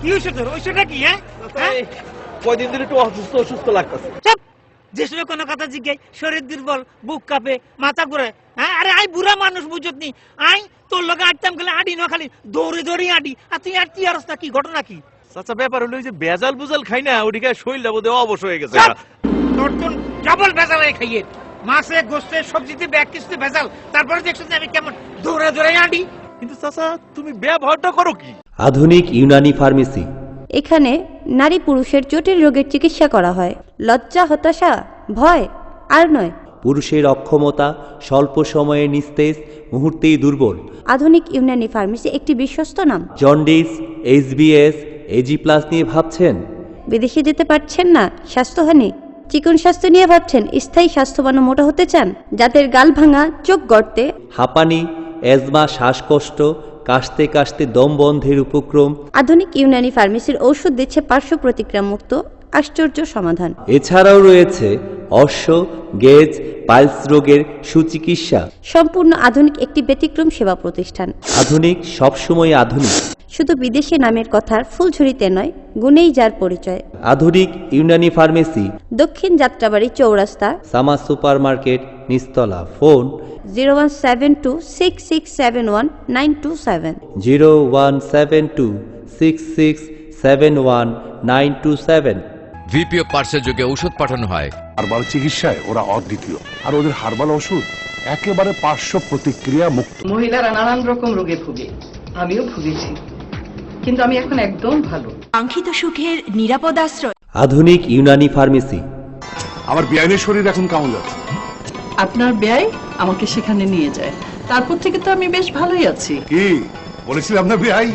কি হয়েছে তোর? ওইটা কি? কয়দিন ধরে একটু অসুস্থ অসুস্থ লাগতেছে। যে সময় কোনো কথা জিজ্ঞাই শরীর দুর্বল, বুক কাঁপে, মাথা ঘুরে। হ্যাঁ, আরে আই বুড়া মানুষ বুঝত নি। আই তোর লগে আটতাম গেলে আডি না, খালি দৌড়ে দৌড়ে আডি। আর তুই আর কি অবস্থা, কি ঘটনা কি? আচ্ছা, ব্যাপার হলো যে বেজাল বুজাল খাই না, ওদিকে শরীরটা বোধহয় অবশ হয়ে গেছে। তোর তো ডাবল ভেজাল খাইয়ে, মাছে গোস্তে সবজিতে ব্যাগ কিছুতে ভেজাল, তারপরে দেখছো আমি কেমন দৌড়ে দৌড়ে আডি। কিন্তু চাচা, তুমি ব্যবহারটা করো কি? আধুনিক ইউনানি ফার্মেসি। এখানে নারী পুরুষের জটিল রোগের চিকিৎসা করা হয়। লজ্জা, হতাশা, ভয় আর নয়। পুরুষের অক্ষমতা, স্বল্প সময়ে নিস্তেজ, মুহূর্তেই দুর্বল। আধুনিক ইউনানি ফার্মেসি একটি বিশ্বস্ত নাম। জন্ডিস, এইচবিএস, এজি প্লাস নিয়ে ভাবছেন? বিদেশে যেতে পারছেন না, স্বাস্থ্যহানি, চিকন স্বাস্থ্য নিয়ে ভাবছেন, স্থায়ী স্বাস্থ্যবান ও মোটা হতে চান, যাদের গাল ভাঙা, চোখ গর্তে, হাঁপানি, অ্যাজমা, শ্বাসকষ্ট, কাশতে কাশতে দম বন্ধের উপক্রম। আধুনিক ইউনানি ফার্মেসির ঔষধ দিচ্ছে পার্শ্ব প্রতিক্রিয়া মুক্ত আশ্চর্য সমাধান। এছাড়াও রয়েছে অশ্ব, গেজ, পাইলস রোগের সুচিকিৎসা। সম্পূর্ণ আধুনিক একটি ব্যতিক্রম সেবা প্রতিষ্ঠান। আধুনিক, সবসময় আধুনিক। শুধু বিদেশি নামের কথার ফুলঝুরিতে নয়, গুণেই যার পরিচয়। আধুনিক ইউনানি ফার্মেসি, দক্ষিণ যাত্রাবাড়ি চৌরাস্তা, সামা সুপার মার্কেট, নিস্তলা। ফোন 01726671 01726671927। ভিপিও পার্সেল যোগে ঔষধ পাঠানো হয়। হার্বাল চিকিৎসায় ওরা অদ্বিতীয়, আর ওদের হার্বাল ওষুধ একেবারে পার্শ্ব প্রতিক্রিয়া মুক্ত। মহিলারা নানান রকম রোগে ভুগে, আমিও ভুগেছি, কিন্তু আমি এখন একদম ভালো। কাঙ্ক্ষিত সুখের নিরাপদ আশ্রয়। আধুনিক ইউনানি ফার্মেসি। আমার বিআইনের শরীর এখন কেমন যাচ্ছে? আপনার ব্যয় আমাকে সেখানে নিয়ে যায়, তারপর থেকে তো আমি বেশ ভালোই আছি। কি বলেছিলাম না বিআই?